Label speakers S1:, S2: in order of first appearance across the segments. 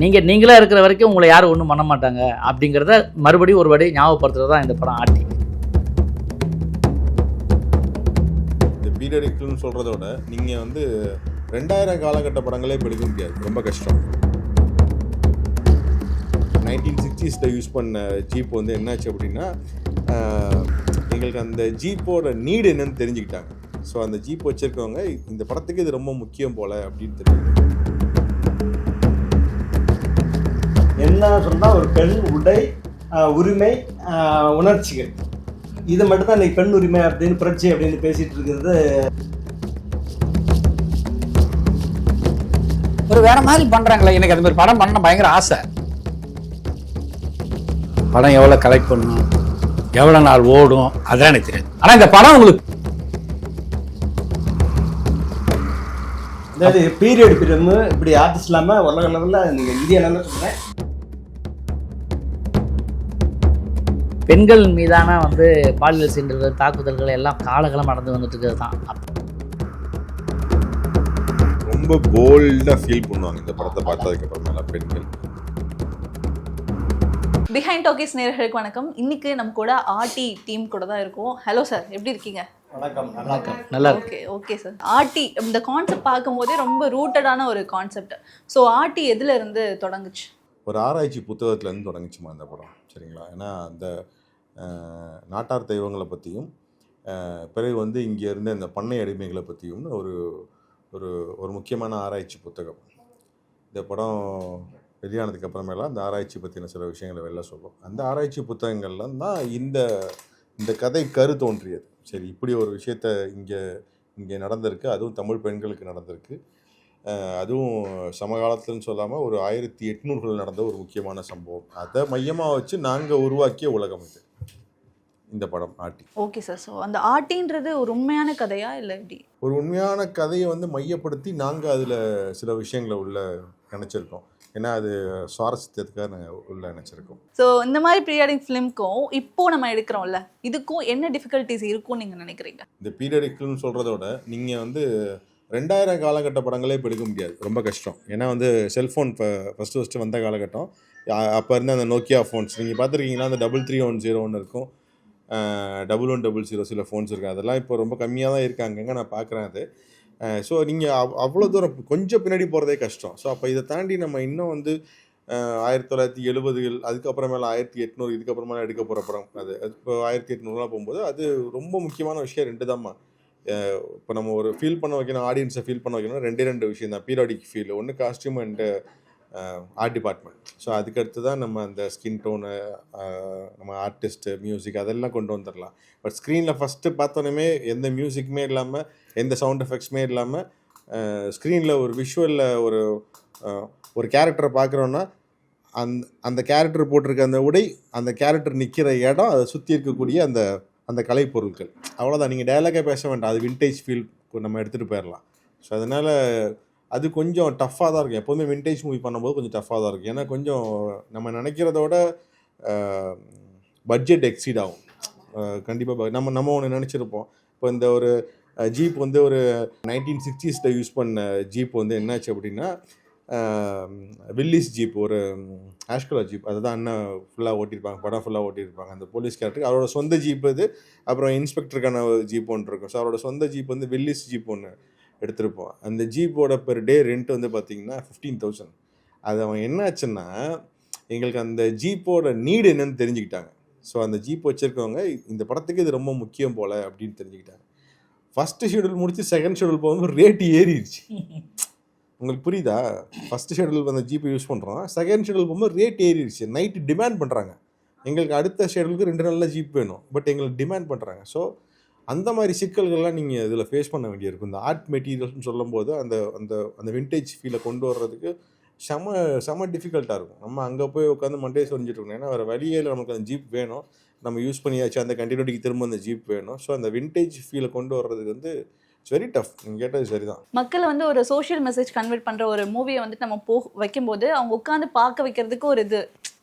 S1: நீங்களா இருக்கிற வரைக்கும் உங்களை யாரும் ஒன்றும் பண்ண மாட்டாங்க அப்படிங்கிறத மறுபடியும் ஒரு வாட்டி ஞாபகப்படுத்துறது தான் இந்த படம் ஆட்டி.
S2: இந்த பீரியடிக்கல்னு சொல்கிறத விட நீங்கள் வந்து 2000 காலகட்ட படங்களே இப்போ எடுக்க முடியாது, ரொம்ப கஷ்டம். 1960s யூஸ் பண்ண ஜீப் வந்து என்னாச்சு அப்படின்னா எங்களுக்கு அந்த ஜீப்போட நீடு என்னன்னு தெரிஞ்சுக்கிட்டாங்க. ஸோ அந்த ஜீப் வச்சுருக்கவங்க இந்த படத்துக்கு இது ரொம்ப முக்கியம் போல் அப்படின்னு தெரியும்.
S3: என்ன சொன்னால் ஒரு பெண் உடை, உரிமை, உணர்ச்சிகள், இது மட்டும்தான் இன்னைக்கு பெண் உரிமை அப்படின்னு புரட்சி அப்படின்னு பேசிகிட்டு இருக்கிறது.
S4: ஒரு வேற மாதிரி பண்ணுறாங்களே, எனக்கு அது மாதிரி படம் பண்ண பயங்கர ஆசை. படம் எவ்வளோ கலெக்ட் பண்ணணும், எவ்வளோ நாள் ஓடும், அதெல்லாம் எனக்கு தெரியாது. ஆனால் இந்த படம் உங்களுக்கு
S3: அதாவது பீரியட் ஃபிலிம் இப்படி ஆர்டிஸ்ட் இல்லாமல் உலக லெவலில் நீங்கள் இந்தியா லெவலில் சொல்கிறேன்.
S1: பெண்கள் மீதான பாலியல் சீண்டல்கள், தாக்குதல்கள் எல்லாம் காலகாலம் நடந்து வந்துட்டு இருக்கிறது தான்.
S2: ரொம்ப போல்டாக ஃபீல் பண்ணுவாங்க இந்த படத்தை பார்த்ததுக்கு அப்புறமேல பெண்கள்.
S5: பிஹைண்ட் டாக்கீஸ் நேயர்களுக்கு வணக்கம். இன்னைக்கு நம்ம கூட ஆர்டி டீம் கூட தான் இருக்கோம். ஹலோ சார், எப்படி இருக்கீங்க?
S3: வணக்கம்.
S1: நல்லா
S5: ஓகே சார். ஆர்டி இந்த கான்செப்ட் பார்க்கும்போதே ரொம்ப ரூட்டடான ஒரு கான்செப்ட். ஸோ ஆர்டி எதுல இருந்து தொடங்குச்சு?
S2: ஒரு ஆராய்ச்சி புத்தகத்துலேருந்து தொடங்குச்சுமா அந்த படம், சரிங்களா? ஏன்னா அந்த நாட்டார் தெய்வங்களை பற்றியும் பிறகு இங்கே இருந்த இந்த பண்ணை அடிமைகளை பற்றியும் ஒரு ஒரு ஒரு முக்கியமான ஆராய்ச்சி புத்தகம். இந்த படம் வெளியானதுக்கு அப்புறமேலாம் அந்த ஆராய்ச்சி பற்றின சில விஷயங்களை வெளில சொல்லும். அந்த ஆராய்ச்சி புத்தகங்கள்லாம் தான் இந்த கதை கரு தோன்றியது. சரி, இப்படி ஒரு விஷயத்த இங்கே நடந்திருக்கு, அதுவும் தமிழ் பெண்களுக்கு நடந்திருக்கு, அதுவும் சமகாலத்துலன்னு சொல்லாமல் ஒரு 1800கள் நடந்த ஒரு முக்கியமான சம்பவம். அதை மையமாக வச்சு நாங்கள் உருவாக்கிய உலகம் இது இந்த படம் ஆட்டி.
S5: Okay sir. ஸோ அந்த ஆர்டின்றது ஒரு உண்மையான கதையா இல்லை எப்படி?
S2: ஒரு உண்மையான கதையை மையப்படுத்தி நாங்கள் அதில் சில விஷயங்களை உள்ள நினச்சிருக்கோம். ஏன்னா அது சுவாரஸ்யத்துக்காக நாங்கள் உள்ள நினச்சிருக்கோம்.
S5: ஸோ இந்த மாதிரி பீரியடிக் ஃபிலிம்க்கும் இப்போ நம்ம எடுக்கிறோம்ல, இதுக்கும் என்ன டிஃபிகல்ட்டிஸ் இருக்கும்னு நீங்கள் நினைக்கிறீங்க?
S2: இந்த பீரியடிக்கல்னு சொல்கிறத விட நீங்கள் 2000 காலகட்ட படங்களே இப்போ எடுக்க முடியாது, ரொம்ப கஷ்டம். ஏன்னா செல்ஃபோன் ஃபஸ்ட்டு வந்த காலகட்டம். அப்போ இருந்த அந்த நோக்கியா ஃபோன்ஸ் நீங்கள் பார்த்துருக்கீங்களா? அந்த 3310 இருக்கும், 1100 சில ஃபோன்ஸ் இருக்குது. அதெல்லாம் இப்போ ரொம்ப கம்மியாக தான் இருக்காங்க, நான் பார்க்குறேன் அது. ஸோ நீங்கள் அவ்வளோ தூரம் கொஞ்சம் பின்னாடி போகிறதே கஷ்டம். ஸோ அப்போ இதை தாண்டி நம்ம இன்னும் 1970கள், அதுக்கப்புறமேல 1800, இதுக்கப்புறமேலாம் எடுக்க போகிற படம் அது. இப்போ 1800லாம் போகும்போது அது ரொம்ப முக்கியமான விஷயம் 2 தான்மா. இப்போ நம்ம ஒரு ஃபீல் பண்ண வைக்கணும், ஆடியன்ஸை ஃபீல் பண்ண வைக்கணும், 2 விஷயம் தான் பீரியாடிக் ஃபீல். ஒன்று costume and art department. So அதுக்கடுத்து தான் நம்ம அந்த ஸ்கின் டோனு, நம்ம ஆர்டிஸ்ட்டு, மியூசிக் அதெல்லாம் கொண்டு வந்துடலாம். பட் ஸ்க்ரீனில் ஃபஸ்ட்டு பார்த்தோன்னே எந்த மியூசிக்குமே இல்லாமல், எந்த சவுண்ட் எஃபெக்ட்ஸுமே இல்லாமல், ஸ்க்ரீனில் ஒரு விஷுவலில் ஒரு கேரக்டரை பார்க்குறோன்னா அந்த கேரக்டர் போட்டிருக்க அந்த உடை, அந்த கேரக்டர் நிற்கிற இடம், அதை சுற்றி இருக்கக்கூடிய அந்த கலைப்பொருட்கள், அவ்வளோதான். நீங்கள் டயலாகே பேச வேண்டாம், அது வின்டேஜ் ஃபீல் நம்ம எடுத்துகிட்டு போயிடலாம். ஸோ அதனால் அது கொஞ்சம் டஃப்பாக தான் இருக்கும். எப்போதுமே வின்டேஜ் மூவி பண்ணும்போது கொஞ்சம் டஃப்பாக தான் இருக்கும். ஏன்னா கொஞ்சம் நம்ம நினைக்கிறதோட பட்ஜெட் எக்ஸீட் ஆகும் கண்டிப்பாக. நம்ம ஒன்று நினச்சிருப்போம். இப்போ இந்த ஒரு ஜீப் ஒரு 1960s யூஸ் பண்ண ஜீப் என்னாச்சு அப்படின்னா வில்லிஸ் ஜீப், ஒரு ஆஷ் கலர் ஜீப், அதுதான் அண்ணன் ஃபுல்லாக ஓட்டியிருப்பாங்க, படம் ஃபுல்லாக ஓட்டியிருப்பாங்க. அந்த போலீஸ் கேரக்டருக்கு அவரோட சொந்த ஜீப் இது. அப்புறம் இன்ஸ்பெக்டருக்கான ஜீப் ஒன்று இருக்கும். ஸோ அவரோட சொந்த ஜீப் வில்லிஸ் ஜீப் ஒன்று எடுத்திருப்போம். அந்த ஜீப்போட பெர் டே ரெண்ட் பார்த்தீங்கன்னா 15,000. அது அவன் என்னாச்சுன்னா எங்களுக்கு அந்த ஜீப்போட நீடு என்னன்னு தெரிஞ்சுக்கிட்டாங்க. ஸோ அந்த ஜீப் வச்சுருக்கவங்க இந்த படத்துக்கு இது ரொம்ப முக்கியம் போல் அப்படின்னு தெரிஞ்சுக்கிட்டாங்க. ஃபஸ்ட்டு ஷெடியூல் முடிச்சு செகண்ட் ஷெடியூல் போகும்போது ரேட்டு ஏறிடுச்சு. உங்களுக்கு புரியுதா? ஃபஸ்ட்டு ஷெடியூல் அந்த ஜீப்பை யூஸ் பண்ணுறோம், செகண்ட் ஷெடியூல் போகும்போது ரேட் ஏறிடுச்சு. நைட்டு டிமாண்ட் பண்ணுறாங்க, எங்களுக்கு அடுத்த ஷெடியூலுக்கு 2 நாளில் ஜீப் வேணும், பட் எங்களுக்கு டிமாண்ட் பண்ணுறாங்க. ஸோ அந்த மாதிரி சிக்கல்கள்லாம் நீங்கள் இதில் ஃபேஸ் பண்ண வேண்டியிருக்கும். இந்த ஆர்ட் மெட்டீரியல்ஸ்னு சொல்லும்போது அந்த வின்டேஜ் ஃபீலை கொண்டு வர்றதுக்கு செம டிஃபிகல்ட்டாக இருக்கும். நம்ம அங்கே போய் உட்காந்து மண்டே சொரிஞ்சிட்டு இருக்கணும். ஏன்னா வேறு வழியே இல்லை, நமக்கு அந்த ஜீப் வேணும், நம்ம யூஸ் பண்ணியாச்சு, அந்த கண்டினியூட்டிக்கு திரும்ப அந்த ஜீப் வேணும். ஸோ அந்த வின்டேஜ் ஃபீலை கொண்டு வர்றதுக்கு இட்ஸ் வெரி டஃப். நீங்கள் கேட்டது சரிதான்.
S5: மக்கள் ஒரு சோஷியல் மெசேஜ் கன்வெர்ட் பண்ணுற ஒரு மூவியை நம்ம வைக்கும்போது அவங்க உட்காந்து பார்க்க வைக்கிறதுக்கு ஒரு இது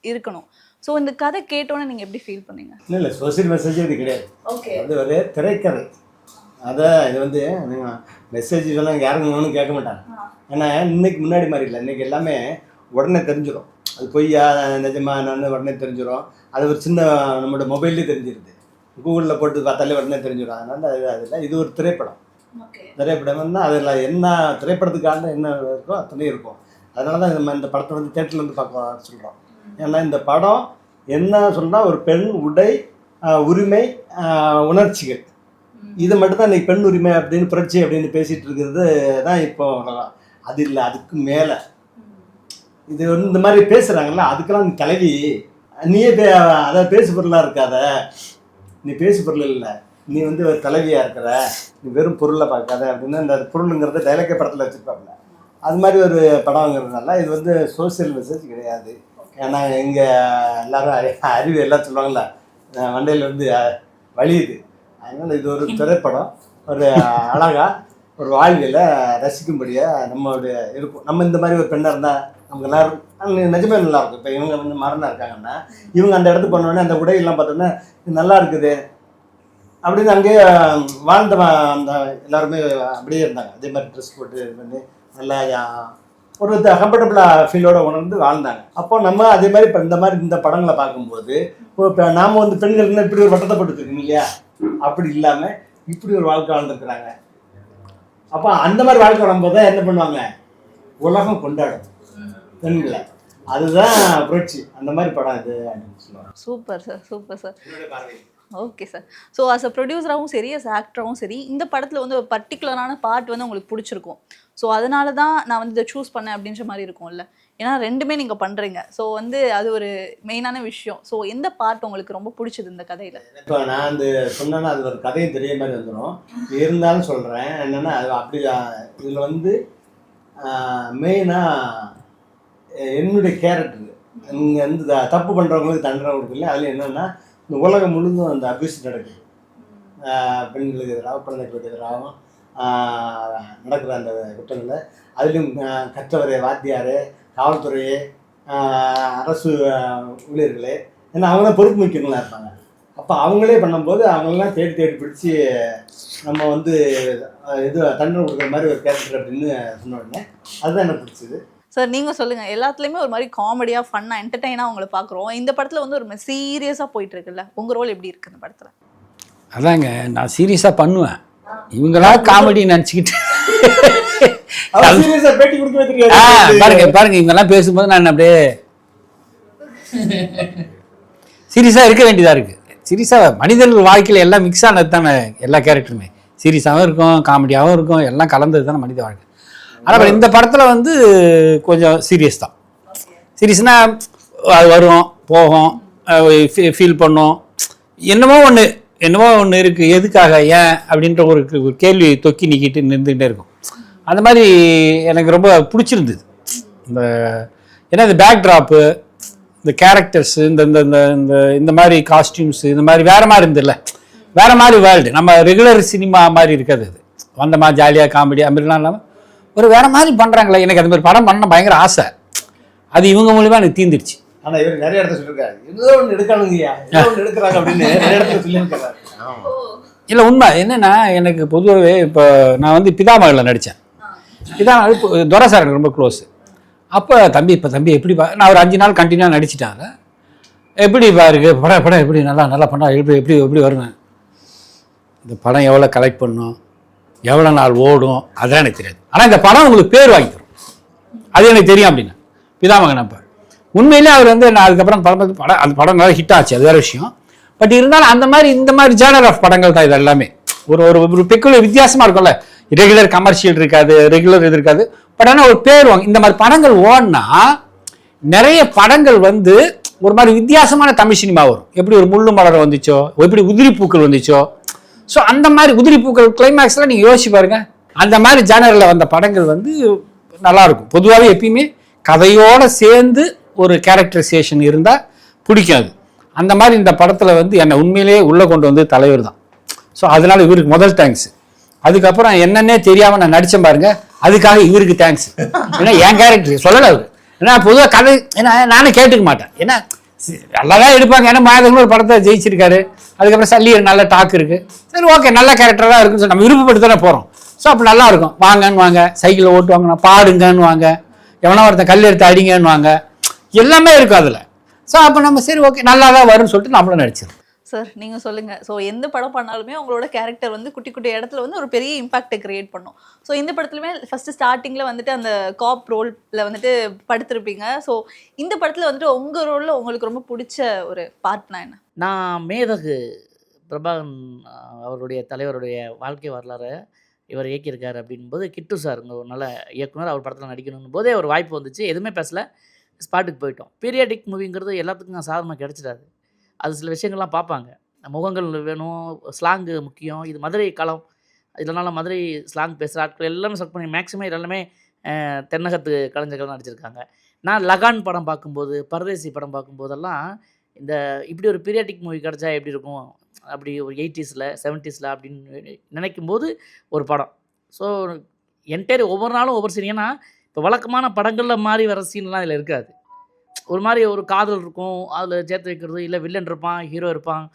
S5: இருக்கணும். ஸோ இந்த கதை கேட்டோன்னே நீங்கள் எப்படி ஃபீல் பண்ணீங்க?
S3: இல்லை, சோஷியல் மெசேஜே இது கிடையாது.
S5: ஓகே,
S3: அது ஒரு திரைக்கதை. அதை இது நீங்கள் மெசேஜ் சொன்னால் யாருக்கும் ஒன்றும் கேட்க மாட்டாங்க. ஏன்னா இன்னைக்கு முன்னாடி மாதிரி இல்லை, இன்றைக்கி எல்லாமே உடனே தெரிஞ்சிடும். அது பொய்யா நிஜமா என்னன்னு உடனே தெரிஞ்சிடும். அது ஒரு சின்ன நம்மளோட மொபைல்லே தெரிஞ்சிருது. கூகுளில் போட்டு பார்த்தாலே உடனே தெரிஞ்சிடும். அதனால் அதில் இது ஒரு திரைப்படம். திரைப்படம்னா அதில் என்ன திரைப்படத்துக்கான என்ன இருக்கோ அத்தனையும் இருக்கும். அதனால தான் நம்ம இந்த படத்தை வந்து தேட்டரில் வந்து பார்க்க சொல்கிறோம். ஏன்னா இந்த படம் என்ன சொன்னால் ஒரு பெண் உடை, உரிமை, உணர்ச்சிகள், இது மட்டும்தான் இன்னைக்கு பெண் உரிமை அப்படின்னு புரட்சி அப்படின்னு பேசிகிட்டு இருக்கிறது தான் இப்போ. அது இல்லை, அதுக்கு மேலே இது வந்து இந்த மாதிரி பேசுகிறாங்களா, அதுக்கெல்லாம் நீ தலைவி, நீயே அதை பேசு பொருளாக இருக்காத, நீ பேசு பொருள் இல்லை, நீ வந்து ஒரு தலைவியாக இருக்கிற, நீ வெறும் பொருளை பார்க்காத அப்படின்னு அந்த பொருளுங்கிறத டைலக்கே படத்தில் வச்சுருப்பாங்க. அது மாதிரி ஒரு படங்கிறதுனால இது வந்து சோசியல் மெசேஜ் கிடையாது. ஏன்னா இங்கே எல்லாரும் அறிவு எல்லாம் சொல்லுவாங்கள்ல, மண்டையில் வந்து வலியுது. அதனால் இது ஒரு திரைப்படம், ஒரு அழகாக ஒரு வாழ்வியலை ரசிக்கும்படியாக நம்மளுடைய இருக்கும். நம்ம இந்த மாதிரி ஒரு பெண்ணாக இருந்தால் நமக்கு எல்லாரும் நிஜமே நல்லாயிருக்கும். இப்போ இவங்க வந்து மரணம் இருக்காங்கன்னா இவங்க அந்த இடத்துக்கு போனோடனே அந்த உடையெல்லாம் பார்த்தோன்னா நல்லா இருக்குது அப்படின்னு அங்கேயே வாழ்ந்த அந்த எல்லாருமே அப்படியே இருந்தாங்க. அதே மாதிரி ட்ரெஸ் போட்டு இது பண்ணி நல்லா ஒரு கம்ஃபர்டபுளாக ஃபீலோட உணர்ந்து வாழ்ந்தாங்க. அப்போ நம்ம அதே மாதிரி இப்போ இந்த மாதிரி இந்த படங்களை பார்க்கும்போது இப்போ நாம் வந்து பெண்கள்னா இப்படி ஒரு வட்டத்தை போட்டுருக்கோம் இல்லையா, அப்படி இல்லாமல் இப்படி ஒரு வாழ்க்கை வாழ்ந்துருக்குறாங்க. அப்போ அந்த மாதிரி வாழ்க்கை வரும்போது தான் என்ன பண்ணுவாங்க, உலகம் கொண்டாடும் பெண்களை. அதுதான் புரட்சி. அந்த மாதிரி படம் இது அப்படின்னு சொல்லுவாங்க.
S5: Super sir, super sir. Okay sir. So as a ப்ரொடியூசராகவும் சரி, அஸ் ஆக்டராகவும் சரி, இந்த படத்தில் வந்து ஒரு பர்டிகுலரான பார்ட் வந்து உங்களுக்கு பிடிச்சிருக்கும். ஸோ அதனால தான் நான் வந்து இதை சூஸ் பண்ணேன் அப்படின்ற மாதிரி இருக்கும்ல. ஏன்னா ரெண்டுமே நீங்கள் பண்ணுறீங்க. ஸோ வந்து அது ஒரு மெயினான விஷயம். ஸோ எந்த பார்ட் உங்களுக்கு ரொம்ப பிடிச்சது இந்த கதையில்?
S3: இப்போ நான் அந்த சொன்னேன்னா அது ஒரு கதையும் தெரிய மாதிரி வந்துடும். இருந்தாலும் சொல்கிறேன் என்னென்னா, அது அப்படி இதில் வந்து மெயினாக என்னுடைய கேரக்டர் இங்கே வந்து தப்பு பண்ணுறவங்களுக்கு தண்டனை கொடுக்கல. அதில் என்னென்னா இந்த உலகம் முழுதும் அந்த அபியூஸ் நடக்குது. பெண்களுக்கு எதிராக, குழந்தைகளுக்கு எதிராகவும் நடக்கிற அந்த குற்றங்களை, அதுலேயும் கற்றவரே, வாத்தியார், காவல்துறை, அரசு ஊழியர்களே, ஏன்னா அவங்க தான் பொறுப்பு முக்கியங்களாக இருப்பாங்க. அப்போ அவங்களே பண்ணும்போது அவங்களெல்லாம் தேடி தேடி பிடிச்சி நம்ம வந்து இது தண்டனை கொடுக்குற மாதிரி ஒரு கேரக்டர் அப்படின்னு சொன்ன உடனே அதுதான் எனக்கு பிடிச்சது.
S5: சார் நீங்கள் சொல்லுங்கள். எல்லாத்துலேயுமே ஒரு மாதிரி காமெடியாக, ஃபன்னாக, என்டர்டெயினாக உங்களை பார்க்குறோம். இந்த படத்தில் வந்து ஒரு சீரியஸாக போயிட்டு இருக்குல்ல, உங்கள் ரோல் எப்படி இருக்குது இந்த படத்தில்?
S4: அதாங்க, நான் சீரியஸாக பண்ணுவேன், இவங்களா காமெடி நினச்சிக்கிட்டு
S3: பேட்டி கொடுக்க தெரியாது.
S4: பாருங்க இவங்கெல்லாம் பேசும்போது நான் அப்படியே சீரியஸாக இருக்க வேண்டியதாக இருக்குது. சீரியஸாக மனிதர்கள் வாழ்க்கையில் எல்லாம் மிக்ஸ் ஆனது தானே, எல்லா கேரக்டருமே சீரியஸாகவும் இருக்கும், காமெடியாகவும் இருக்கும், எல்லாம் கலந்தது தானே மனித வாழ்க்கை. ஆனால் இந்த படத்தில் வந்து கொஞ்சம் சீரியஸ் தான். சீரியஸ்னால் அது வரும் போகும், ஃபீல் பண்ணும், என்னமோ ஒன்று இருக்குது, எதுக்காக, ஏன் அப்படின்ற ஒரு கேள்வி தொக்கி நீக்கிட்டு நின்றுக்கிட்டே இருக்கும். அந்த மாதிரி எனக்கு ரொம்ப பிடிச்சிருந்தது. ஏன்னா இந்த பேக்ட்ராப்பு, இந்த கேரக்டர்ஸு, இந்த மாதிரி காஸ்டியூம்ஸு, இந்த மாதிரி வேறு மாதிரி இருந்ததில்ல, வேறு மாதிரி வேர்ல்டு. நம்ம ரெகுலர் சினிமா மாதிரி இருக்காது. அது வந்த மாதிரி ஜாலியாக காமெடி அது மாதிரிலாம் இல்லாமல் ஒரு வேறு மாதிரி பண்ணுறாங்களே. எனக்கு அது மாதிரி படம் பண்ண பயங்கர ஆசை. அது இவங்க மூலிமா எனக்கு தீர்ந்துருச்சு.
S3: ஆனால் இவர் நிறைய இடத்துல சொல்லியிருக்காரு, ஏதோ ஒன்று எடுக்கணுங்கய்யா, ஏதோ ஒன்று எடுக்கிறாங்க அப்படின்னு நிறைய இடத்துல சொல்லியிருக்காரு.
S4: இல்லை உண்மை என்னென்னா, எனக்கு பொதுவாகவே இப்போ நான் வந்து பிதாமகளில் நடித்தேன். துரை சார் எனக்கு ரொம்ப க்ளோஸு. அப்போ தம்பி எப்படி நான் ஒரு 5 நாள் கண்டினியூவாக நடிச்சிட்டாங்க. எப்படி பாருக்கு படம் எப்படி நல்லா பண்ணா எப்படி வருங்க, இந்த படம் எவ்வளோ கலெக்ட் பண்ணும், எவ்வளோ நாள் ஓடும், அதெல்லாம் எனக்கு தெரியாது. ஆனால் இந்த படம் உங்களுக்கு பேர் வாங்கி தரும், அது எனக்கு தெரியும் அப்படின்னா பிதாமகன். அப்போ உண்மையிலே அவர் வந்து நான் அதுக்கப்புறம் அந்த படம் நல்லா ஹிட் ஆச்சு, அது வேறு விஷயம். பட் இருந்தாலும் இந்த மாதிரி ஜேர்னல் ஆஃப் படங்கள் தான் இது எல்லாமே. ஒரு பெக்குலர் வித்தியாசமாக இருக்கும்ல, ரெகுலர் கமர்ஷியல் இருக்காது, ரெகுலர் இது இருக்காது. பட் ஆனால் ஒரு பேர் வாங்க இந்த மாதிரி படங்கள் ஓடினா நிறைய படங்கள் வந்து ஒரு மாதிரி வித்தியாசமான தமிழ் சினிமா வரும். எப்படி ஒரு முள்ளு மலர் வந்துச்சோ, எப்படி உதிரி பூக்கள் வந்துச்சோ, ஸோ அந்த மாதிரி உதிரி பூக்கள் கிளைமேக்ஸ்லாம் நீங்கள் யோசிச்சு பாருங்க. அந்த மாதிரி ஜேனரில் வந்த படங்கள் வந்து நல்லாயிருக்கும். பொதுவாகவே எப்பயுமே கதையோடு சேர்ந்து ஒரு கேரக்டரைசேஷன் இருந்தால் பிடிக்காது. அந்த மாதிரி இந்த படத்தில் வந்து என்னை உண்மையிலேயே உள்ளே கொண்டு வந்து தலைவர் தான். ஸோ அதனால இவருக்கு முதல் தேங்க்ஸ். அதுக்கப்புறம் என்னன்னே தெரியாமல் நான் நடித்தேன் பாருங்க, அதுக்காக இவருக்கு தேங்க்ஸ். ஏன்னா என் கேரக்டர் சொல்லலை அவர். ஏன்னா பொதுவாக கதை ஏன்னா நானும் கேட்டுக்க மாட்டேன். ஏன்னா நல்லா தான் எடுப்பாங்க. ஏன்னா மாதங்களும் ஒரு படத்தை ஜெயிச்சிருக்காரு. அதுக்கப்புறம் சல்லி நல்ல டாக் இருக்குது, சரி ஓகே நல்ல கேரக்டராக இருக்குன்னு நம்ம விருப்பப்பட்டு தானே போகிறோம். ஸோ அப்போ நல்லா இருக்கும். வாங்கன்னு வாங்க, சைக்கிளில் ஓட்டுவாங்க, பாடுங்கன்னு வாங்க, எவனா ஒருத்தன் கல் எடுத்து அடிங்கன்னுவாங்க, எல்லாமே இருக்கும் அதில். ஸோ அப்போ நம்ம சரி ஓகே நல்லா தான் வரும்னு சொல்லிட்டு நம்மளும் நடிச்சிடும்.
S5: சார் நீங்கள் சொல்லுங்கள். ஸோ எந்த படம் பண்ணாலுமே உங்களோட கேரக்டர் வந்து குட்டி குட்டி இடத்துல வந்து ஒரு பெரிய இம்பாக்டை கிரியேட் பண்ணும். ஸோ இந்த படத்துலையுமே ஃபஸ்ட்டு ஸ்டார்டிங்கில் வந்துட்டு அந்த காப் ரோலில் வந்துட்டு படுத்திருப்பீங்க. ஸோ இந்த படத்தில் வந்துட்டு உங்கள் ரோலில் உங்களுக்கு ரொம்ப பிடிச்ச ஒரு பார்ட்னா என்ன?
S1: நான் மேதகு பிரபாகரன் அவருடைய தலைவருடைய வாழ்க்கை வரலாறு இவர் இயக்கியிருக்காரு அப்படின்போது, கிட்டு சார் ஒரு நல்ல இயக்குனர், அவர் படத்தில் நடிக்கணும் போதே ஒரு வாய்ப்பு வந்துச்சு. எதுவுமே பேசல, ஸ்பாட்டுக்கு போயிட்டோம். பீரியாடிக் மூவிங்கிறது எல்லாத்துக்கும் சாதாரணமாக கிடச்சிடாது. அது சில விஷயங்கள்லாம் பார்ப்பாங்க. முகங்கள் வேணும், ஸ்லாங்கு முக்கியம். இது மதுரை களம், இதனால் மதுரை ஸ்லாங் பேசுகிற ஆட்கள் எல்லாமே செலக்ட் பண்ணி மேக்ஸிமம் எல்லாமே தென்னகத்து கலைஞர்கள் நடிச்சிருக்காங்க. நான் லகான் படம் பார்க்கும்போது, பரதேசி படம் பார்க்கும்போதெல்லாம் இந்த இப்படி ஒரு பீரியாடிக் மூவி கிடச்சா எப்படி இருக்கும், அப்படி ஒரு 80s 70s அப்படின்னு நினைக்கும்போது ஒரு படம். ஸோ என்டையர் ஒவ்வொரு நாளும் ஒவ்வொரு சீன். ஏன்னா இப்போ வழக்கமான படங்களில் மாதிரி வர சீன்லாம் இதில் இருக்காது. ஒரு மாதிரி ஒரு காதல் இருக்கும், அதில் சேர்த்து வைக்கிறது, இல்லை வில்லன் இருப்பான், ஹீரோ இருப்பான்,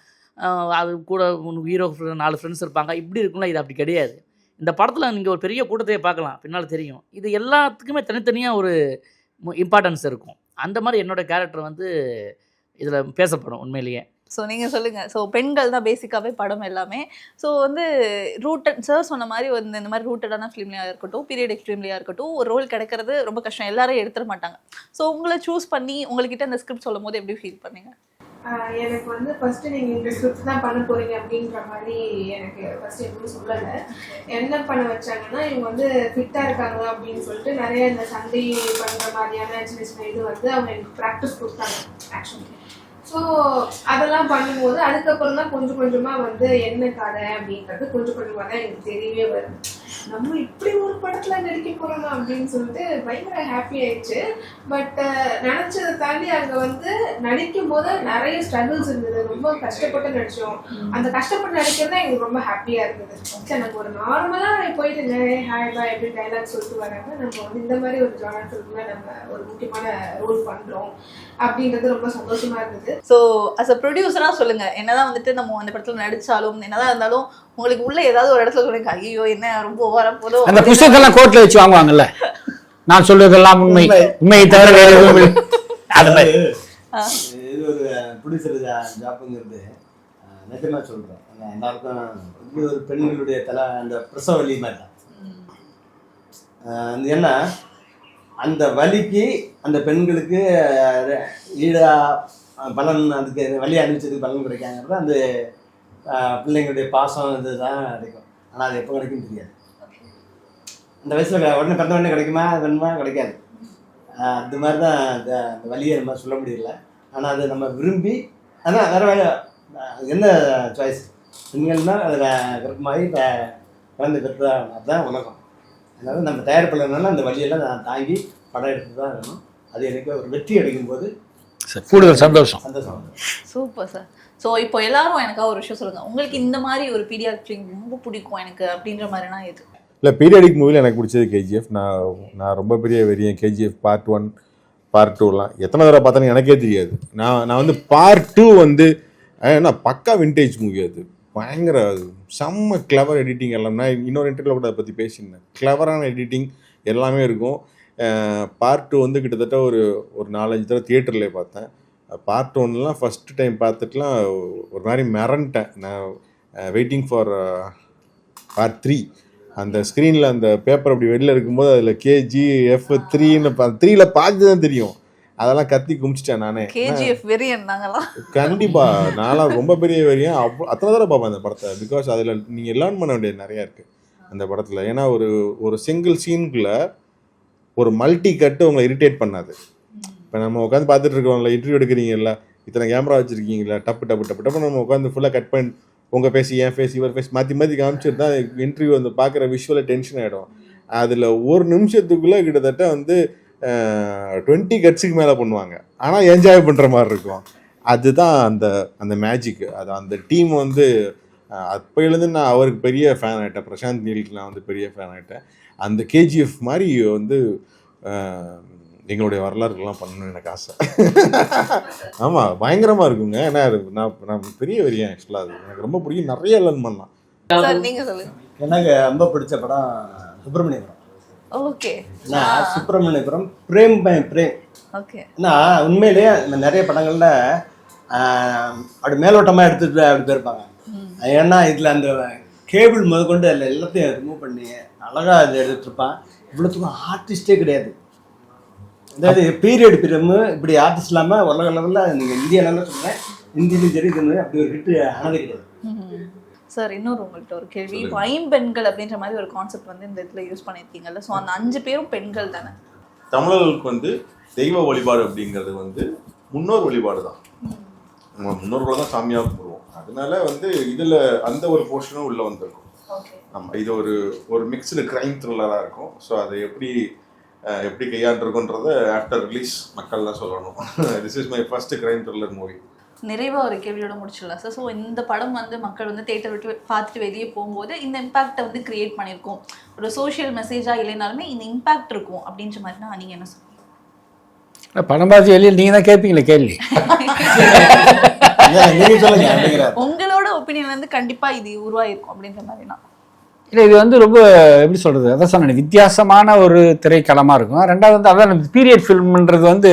S1: அது கூட ஹீரோ 4 ஃப்ரெண்ட்ஸ் இருப்பாங்க, இப்படி இருக்கும்ல. இது அப்படி கிடையாது. இந்த படத்தில் நீங்கள் ஒரு பெரிய கூட்டத்தையே பார்க்கலாம், பின்னால் தெரியும். இது எல்லாத்துக்குமே தனித்தனியாக ஒரு இம்பார்ட்டன்ஸ் இருக்கும். அந்த மாதிரி என்னோடய கேரக்டர் வந்து இதில் பேசப்படும் உண்மையிலேயே.
S5: ஸோ நீங்கள் சொல்லுங்கள். ஸோ பெண்கள் தான் பேசிக்காகவே படம் எல்லாமே. ஸோ வந்து ரூட்டட் சார் சொன்ன மாதிரி வந்து இந்த மாதிரி ரூட்டடான ஃபிலிம்லையாக இருக்கட்டும், பீரியடிக் ஃபிலிம்லையாக இருக்கட்டும், ஒரு ரோல் கிடைக்கிறது ரொம்ப கஷ்டம், எல்லாரும் எடுத்துட மாட்டாங்க. ஸோ உங்களை சூஸ் பண்ணி உங்கள்கிட்ட அந்த ஸ்கிரிப்ட் சொல்லும் போது எப்படி ஃபீல் பண்ணீங்க?
S6: எனக்கு வந்து ஃபஸ்ட்டு நீங்கள் இந்த ஸ்கிரிப்ட் தான் பண்ண போகிறீங்க அப்படின்ற மாதிரி எனக்கு ஃபஸ்ட்டு எதுவும் சொல்லலை. என்ன பண்ண வச்சாங்கன்னா, இவங்க வந்து ஃபிட்டாக இருக்காங்க அப்படின்னு சொல்லிட்டு நிறைய இந்த சண்டே பண்ணுற மாதிரியான சின்ன சின்ன இது வந்து அவங்க எனக்கு ப்ராக்டிஸ் கொடுத்தாங்க ஆக்சுவலி. ஸோ அதெல்லாம் பண்ணும்போது அதுக்கப்புறம் தான் கொஞ்சம் கொஞ்சமாக வந்து என்ன கதை அப்படின்றது கொஞ்சம் கொஞ்சமாக தான் எனக்கு தெரியவே வருது. நம்ம இப்படி ஒரு படத்தில் நடிக்க போகிறோமா அப்படின்னு சொல்லிட்டு பயங்கர ஹாப்பி ஆயிடுச்சு. பட் நினச்சதை தாண்டி அங்கே வந்து நடிக்கும் போது நிறைய ஸ்ட்ரகிள்ஸ் இருந்தது, ரொம்ப கஷ்டப்பட்டு நடித்தோம். அந்த கஷ்டப்பட்டு நடிக்கிறது தான் எங்களுக்கு ரொம்ப ஹாப்பியாக இருந்தது. சரி, நம்ம ஒரு நார்மலாக போயிட்டு நிறைய ஹாய் பாய் எப்படி டைலாக் சொல்லிட்டு வராங்க, நம்ம வந்து இந்த மாதிரி ஒரு ஜானர் ஃபிலிமில் நம்ம ஒரு முக்கியமான ரோல் பண்ணுறோம் அப்படின்றது ரொம்ப சந்தோஷமாக இருந்தது.
S5: ஸோ அஸ் அ ப்ரொடியூசராக சொல்லுங்கள், என்னதான் வந்துட்டு நம்ம அந்த படத்தில் நடித்தாலும் என்னதான் இருந்தாலும் உங்களுக்கு உள்ள ஏதாவது ஒரு இடத்துல சொல்லுங்க, ஐயோ என்ன ரொம்ப வரப்போதோ,
S4: அந்த புத்தகத்தெல்லாம் கோர்ட்ல வச்சு வாங்குவாங்கல்ல, நான் சொல்வதெல்லாம் உண்மை, உண்மையை தவிர வேற எதுவும் இல்லை. அது மாதிரி
S3: இது ஒரு ப்ரொடியூசர் ஜாப்புங்கிறது நிஜமாக சொல்கிறேன். எல்லாருக்கும் இது ஒரு பெண்களுடைய அந்த பிரசவ வலி மாதிரி தான். அது என்ன, அந்த வலிக்கு அந்த பெண்களுக்கு ஈடா பலன், அதுக்கு வலி அனுப்பிச்சதுக்கு பலன் கிடைக்காங்கிறது அந்த பிள்ளைங்களுடைய பாசம் இதுதான் கிடைக்கும். ஆனால் அது எப்போ கிடைக்கும்னு தெரியாது. அந்த வயசில் உடனே பிறந்த உடனே கிடைக்குமா, வேணுமா, கிடைக்காது. அது மாதிரி தான் அந்த வலியை நம்ம சொல்ல முடியல. ஆனால் அது நம்ம விரும்பி, ஆனால் வேறு வேலை என்ன சாய்ஸ், பெண்கள்னால் அதில் கர்ப்பமாகி குழந்தை பெற்று அதுதான் உலகம். அதனால் நம்ம தயார் பண்ணனால அந்த வழியெல்லாம் நான் தாங்கி படம் எடுத்து தான் வேணும். அது எனக்கு ஒரு வெற்றி அடைக்கும்போது
S4: கூடுதல் சந்தோஷம்.
S5: Super sir. ஸோ இப்போ எல்லாரும் எனக்காக ஒரு விஷயம் சொல்லுங்கள், உங்களுக்கு இந்த மாதிரி ஒரு பீரியாடிக் ஃபிலிம் ரொம்ப பிடிக்கும் எனக்கு அப்படின்ற மாதிரினா எது?
S2: இல்லை, பீரியாடிக் மூவியில் எனக்கு பிடிச்சது கேஜிஎஃப். நான் ரொம்ப பெரிய வெறியன். கேஜிஎஃப் பார்ட் 1 பார்ட் 2லாம் எத்தனை தடவை பார்த்தேன்னு எனக்கே தெரியாது. நான் வந்து பார்ட் 2 வந்து ஏன்னா பக்கா விண்டேஜ் மூவி. அது பயங்கர செம்ம கிளவர் எடிட்டிங் எல்லாம். நான் இன்னொரு இன்டர்வியூவில் கூட அதை பற்றி பேசியிருந்தேன். கிளவரான எடிட்டிங் எல்லாமே இருக்கும். பார்ட் 2 வந்து கிட்டத்தட்ட ஒரு 4-5 தடவை தியேட்டர்லேயே பார்த்தேன். பார்ட் 1லாம் ஃபஸ்ட்டு டைம் பார்த்துட்டுலாம் ஒரு மாதிரி மிரண்டேன். நான் வெயிட்டிங் ஃபார் பார்ட் 3. அந்த ஸ்க்ரீனில் அந்த பேப்பர் அப்படி வெளில இருக்கும்போது அதில் KGF 3ன்னு 3ல் பார்த்து தான் தெரியும். அதெல்லாம் கத்தி குமிச்சிட்டேன் நானே.
S5: KGF வெறியன் நாங்களாம்.
S2: கண்டிப்பாக நான்லாம் ரொம்ப பெரிய வெறியன். அத்தனை தடவை பார்ப்பேன் அந்த படத்தை. பிகாஸ் அதில் நீங்கள் லேர்ன் பண்ண வேண்டியது நிறையா இருக்குது அந்த படத்தில். ஏன்னா ஒரு சிங்கிள் சீனுக்குள்ளே ஒரு மல்டி கட்டு உங்களை இரிட்டேட் பண்ணாது. இப்போ நம்ம உட்காந்து பார்த்துட்டு இருக்கோம்ல, இன்டர்வியூ எடுக்கிறீங்கல்ல, இத்தனை கேமரா வச்சுருக்கீங்களா, டப்பு டப்பு டப்பு டப்பு நம்ம உட்காந்து ஃபுல்லாக கட் பண்ணி உங்கள் ஃபேஸ், என் ஃபேஸ், இவர் ஃபேஸ் மாற்றி மாற்றி காமிச்சிட்டு தான் இன்டர்வியூ வந்து பார்க்குற விஷுவலாக டென்ஷன் ஆகிடும். அதில் ஒரு நிமிஷத்துக்குள்ளே கிட்டத்தட்ட வந்து 20 கட்ஸுக்கு மேலே பண்ணுவாங்க. ஆனால் என்ஜாய் பண்ணுற மாதிரி இருக்கும். அதுதான் அந்த மேஜிக்கு. அது அந்த டீம் வந்து அப்போலேருந்து நான் அவருக்கு பெரிய ஃபேன் ஆகிட்டேன். பிரசாந்த் நீலுக்கு நான் வந்து பெரிய ஃபேன் ஆகிட்டேன். அந்த KGF மாதிரி வந்து எங்களுடைய வரலாறுகள்லாம் பண்ணணும்னு எனக்கு ஆசை. ஆமாம், பயங்கரமாக இருக்குங்க. ஏன்னா நான் பெரிய வெறியன் ஆக்சுவலாக. அது எனக்கு ரொம்ப பிடிக்கும். நிறைய லேர்ன் பண்ணலாம்.
S5: சார் நீங்கள் சொல்லுங்கள்.
S3: எனக்கு ரொம்ப பிடிச்ச படம் சுப்பிரமணிய படம்.
S5: ஓகே
S3: ஏன்னா Subramaniapuram frame by frame.
S5: Okay.
S3: ஏன்னா உண்மையிலேயே நிறைய படங்களில் அப்படி மேலோட்டமாக எடுத்துட்டு அப்படி போயிருப்பாங்க. ஏன்னா இதில் அந்த கேபிள் முதற்கொண்டு அதில் எல்லாத்தையும் ரிமூவ் பண்ணி அழகாக அதை எடுத்துருப்பான். இவ்வளோத்துக்கும் ஆர்டிஸ்டே கிடையாது. அதாவது பீரியட் ஃபிலிமு இப்படி ஆர்டிஸ்ட் இல்லாமல் உலக லெவலில் நீங்கள் இந்தியா லெவலில் சொல்லுங்கள், இந்தியிலும் சரி இது அப்படி ஒரு ஹிட்டு ஆனது கிடையாது.
S5: சார் இன்னொரு உங்கள்கிட்ட ஒரு கேள்வி. இப்போ ஐம்பெண்கள் அப்படின்ற மாதிரி ஒரு கான்செப்ட் வந்து இந்த இடத்துல யூஸ் பண்ணியிருக்கீங்கல்ல, ஸோ அந்த 5 பேரும் பெண்கள் தானே?
S2: தமிழர்களுக்கு வந்து தெய்வ வழிபாடு அப்படிங்கிறது வந்து முன்னோர் வழிபாடு தான். நம்ம முன்னோர்களை தான் சாமியாக கும்பிடுவோம். அதனால வந்து இதில் அந்த ஒரு போர்ஷனும் உள்ளே வந்திருக்கும். நம்ம இது ஒரு மிக்ஸ்டு கிரைம் த்ரில்லராக இருக்கும். ஸோ அதை எப்படி கையாண்டிருக்குன்றத ஆஃப்டர் ரிலீஸ் மக்கள் தான் சொல்லணும். This is my first crime thriller movie.
S5: நிறைவாக ஒரு கேள்வியோட முடிச்சிடலாம் சார். ஸோ இந்த படம் வந்து மக்கள் வந்து தேட்டர் விட்டு பார்த்துட்டு வெளியே போகும்போது இந்த இம்பாக்டை வந்து கிரியேட் பண்ணியிருக்கோம். ஒரு சோஷியல் மெசேஜாக இல்லைனாலுமே இந்த இம்பாக்ட் இருக்கும் அப்படின்ற மாதிரினா நீங்கள் என்ன சொல்லுங்கள்?
S4: படம் பார்த்து வெளியில் நீங்கள் தான் கேட்பீங்களே கேள்வி.
S3: நீங்கள் சொல்லுங்க.
S5: உங்களோட ஒப்பீனியன் வந்து கண்டிப்பாக இது உருவாயிருக்கும் அப்படின்ற மாதிரினா?
S4: இல்லை, இது வந்து ரொம்ப எப்படி சொல்கிறது, அதான் சொன்னேன், வித்தியாசமான ஒரு திரைக்களமாக இருக்கும். ரெண்டாவது வந்து அதான் பீரியட் ஃபில்ம்ன்றது வந்து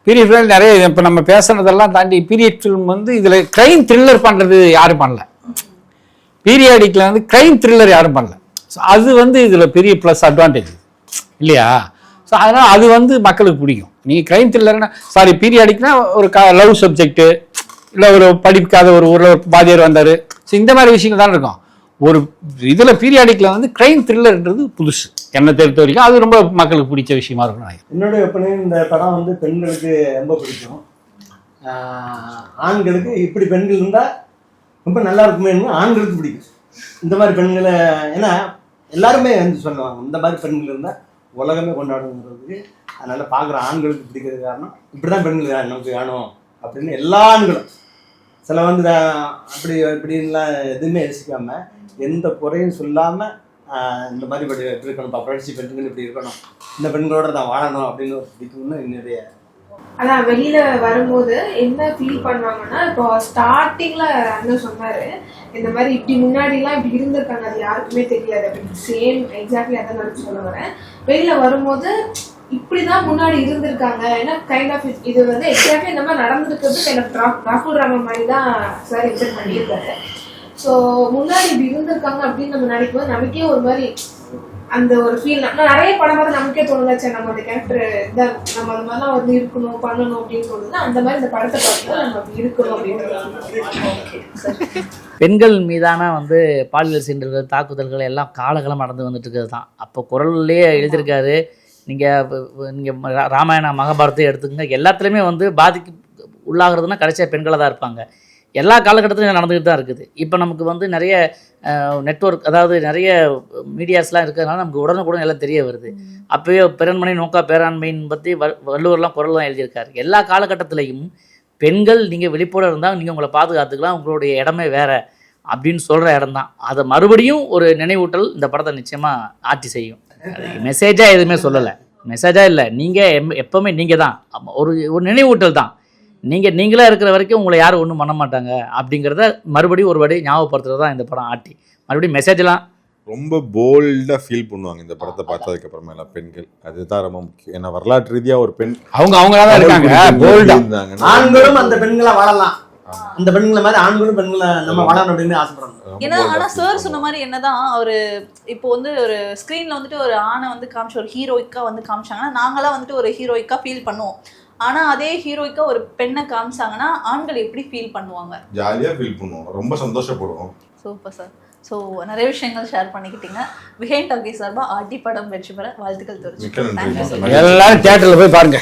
S4: பீரியட் ஃபில்ம் நிறைய இப்போ நம்ம பேசுனதெல்லாம் தாண்டி பீரியட் ஃபில்ம் வந்து இதில் க்ரைம் த்ரில்லர் பண்ணுறது யாரும் பண்ணல. பீரியாடிக்கில் வந்து க்ரைம் த்ரில்லர் யாரும் பண்ணல. ஸோ அது வந்து இதில் பெரிய ப்ளஸ் அட்வான்டேஜ் இல்லையா? ஸோ அதனால் அது வந்து மக்களுக்கு பிடிக்கும். நீங்கள் க்ரைம் த்ரில்லர்னா பீரியாடிக்னா ஒரு லவ் சப்ஜெக்ட்டு, இல்லை ஒரு படிக்காத ஒரு ஊரில் ஒரு பாதியார் வந்தார், ஸோ இந்த மாதிரி விஷயங்கள் தான் இருக்கும். ஒரு இதில் பீரியாடிக்கில் வந்து க்ரைம் த்ரில்லர்ன்றது புதுசு என்னை தெரிவித்த வரைக்கும். அது ரொம்ப மக்களுக்கு பிடிச்ச விஷயமா இருக்கும்.
S3: என்னுடைய ஒப்பீனியன், இந்த படம் வந்து பெண்களுக்கு ரொம்ப பிடிக்கும். ஆண்களுக்கு இப்படி பெண்கள் இருந்தால் ரொம்ப நல்லா இருக்குமே, ஆண்களுக்கு பிடிக்கும் இந்த மாதிரி பெண்களை. ஏன்னா எல்லாருமே வந்து சொல்லுவாங்க இந்த மாதிரி பெண்கள் இருந்தால் உலகமே கொண்டாடுங்கிறதுக்கு. அதனால் பார்க்குற ஆண்களுக்கு பிடிக்கிறது காரணம் இப்படி தான் பெண்கள் நமக்கு வேணும் அப்படின்னு எல்லா ஆண்களும். சில வந்து அப்படி இப்படின்லாம் எதுவுமே யோசிக்காமல் எந்த குறையும் சொல்லாமல் இந்த மாதிரி இப்படி இருக்கணும், படிச்சு பெண்கள் இப்படி இருக்கணும், இந்த பெண்களோட நான் வாழணும் அப்படின்னு ஒரு பிடிக்கும்னு என்னுடைய.
S6: அதான் வெளியில வரும்போது என்ன ஃபீல் பண்ணுவாங்கன்னா, இப்போ ஸ்டார்டிங்ல அண்ணன் சொன்னாரு இந்த மாதிரி இப்படி முன்னாடிலாம் இப்படி இருந்திருக்காங்க, அது யாருக்குமே தெரியாது அப்படின்னு. சேம் எக்ஸாக்ட்லி அதான் நான் சொல்ல வரேன். வெளியில வரும்போது இப்படிதான் முன்னாடி இருந்திருக்காங்க, ஏன்னா கைண்ட் ஆஃப் இது வந்து எக்ஸாக்ட்லி இந்த மாதிரி நடந்திருக்கிறது எனக்கு ராகுல் ராமன் மாதிரி தான் சார் எக்ஸாக்ட் பண்ணியிருக்காரு. ஸோ முன்னாடி இப்படி இருந்திருக்காங்க அப்படின்னு நம்ம நினைக்கும் போது நமக்கே ஒரு மாதிரி அந்த ஒரு ஃபீல். நான் நிறைய படம் பார்த்து நமக்கே தோணுதாச்சு, நம்ம அந்த கேரக்டர் இதான் நம்ம அந்த மாதிரிலாம் வந்து இருக்கணும் பண்ணணும் அப்படின்னு தோணுது. அந்த மாதிரி இந்த படத்தை பார்க்கும்போது நம்ம அப்படி இருக்கணும் அப்படின்னு.
S1: பெண்கள் மீதான வந்து பாலியல் சீண்டல்கள், தாக்குதல்கள் எல்லாம் காலகாலம் நடந்து வந்துட்டு இருக்கிறது தான். அப்போ குரல்லையே எழுதியிருக்காரு. நீங்கள் ராமாயண மகாபாரதத்தை எடுத்துக்கங்க, எல்லாத்துலேயுமே வந்து பாதிக்கு உள்ளாகிறதுனா கடைசியாக பெண்களாக தான் இருப்பாங்க. எல்லா காலகட்டத்திலும் நடந்துக்கிட்டு தான் இருக்குது. இப்போ நமக்கு வந்து நிறைய நெட்வொர்க், அதாவது நிறைய மீடியாஸ்லாம் இருக்கிறதுனால நமக்கு உடனுக்குடன் எல்லாம் தெரிய வருது. அப்போயே பிறன்மனை நோக்கா பேராண்மைன்னு பற்றி வள்ளுவர்லாம் குரல் தான் எழுதியிருக்காரு. எல்லா காலகட்டத்திலையும் பெண்கள் நீங்கள் விழிப்போடு இருந்தால் நீங்கள் உங்களை பாதுகாத்துக்கலாம், உங்களுடைய இடமே வேறு அப்படின்னு சொல்கிற இடம் தான். அதை மறுபடியும் ஒரு நினைவூட்டல் இந்த படத்தை நிச்சயமாக ஆட்சி செய்யும். மெசேஜாக எதுவுமே சொல்லலை, மெசேஜாக இல்லை, நீங்கள் எப்போவுமே நீங்கள் தான், ஒரு நினைவூட்டல் தான். நீங்களாக இருக்கிற வரைக்கும் உங்களை யாரும் ஒன்றும் பண்ண மாட்டாங்க அப்படிங்கிறத மறுபடியும் ஒரு வாட்டி ஞாபகப்படுத்துறது தான் இந்த படம் ஆட்டி. மறுபடியும் மெசேஜ்லாம்
S2: ரொம்ப போல்டாக ஃபீல் பண்ணுவாங்க இந்த படத்தை பார்த்ததுக்கப்புறமேல பெண்கள். அதுதான் ரொம்ப முக்கியம். ஏன்னா வரலாற்று ரீதியாக ஒரு பெண்
S4: அவங்களா தான் இருக்காங்க, போல்டா இருந்தாங்க.
S3: ஆண்களும் அந்த பெண்களை வாழலாம், அந்த பெண்களை மாதிரி ஆண்களும் பெண்களை நம்ம வாழணும் அப்படின்னு ஆசைப்படுறாங்க.
S5: ஏன்னா ஆனால் சார் சொன்ன மாதிரி என்னதான் ஒரு இப்போ வந்து ஒரு ஸ்க்ரீனில் வந்துட்டு ஒரு ஆணை வந்து காமிச்சு ஒரு ஹீரோயிக்காக வந்து காமிச்சாங்கன்னா நாங்களாம் வந்துட்டு ஒரு ஹீரோயிக்காக ஃபீல் பண்ணுவோம். ஆனால் அதே ஹீரோயிக்கா ஒரு பெண்ணை காமிச்சாங்கன்னா ஆண்கள் எப்படி ஃபீல் பண்ணுவாங்க?
S2: ஜாலியாக ஃபீல் பண்ணுவோம், ரொம்ப சந்தோஷப்படுவோம்.
S5: Super sir. ஸோ நிறைய விஷயங்கள் ஷேர் பண்ணிக்கிட்டீங்க. பிஹைண்ட் டாக்கி சார்பாக ஆட்டி படம் வெற்றி பெற வாழ்த்துக்கள் தெரிவிச்சுக்கிறேன்.
S4: எல்லாரும் தியேட்டரில் போய் பாருங்க.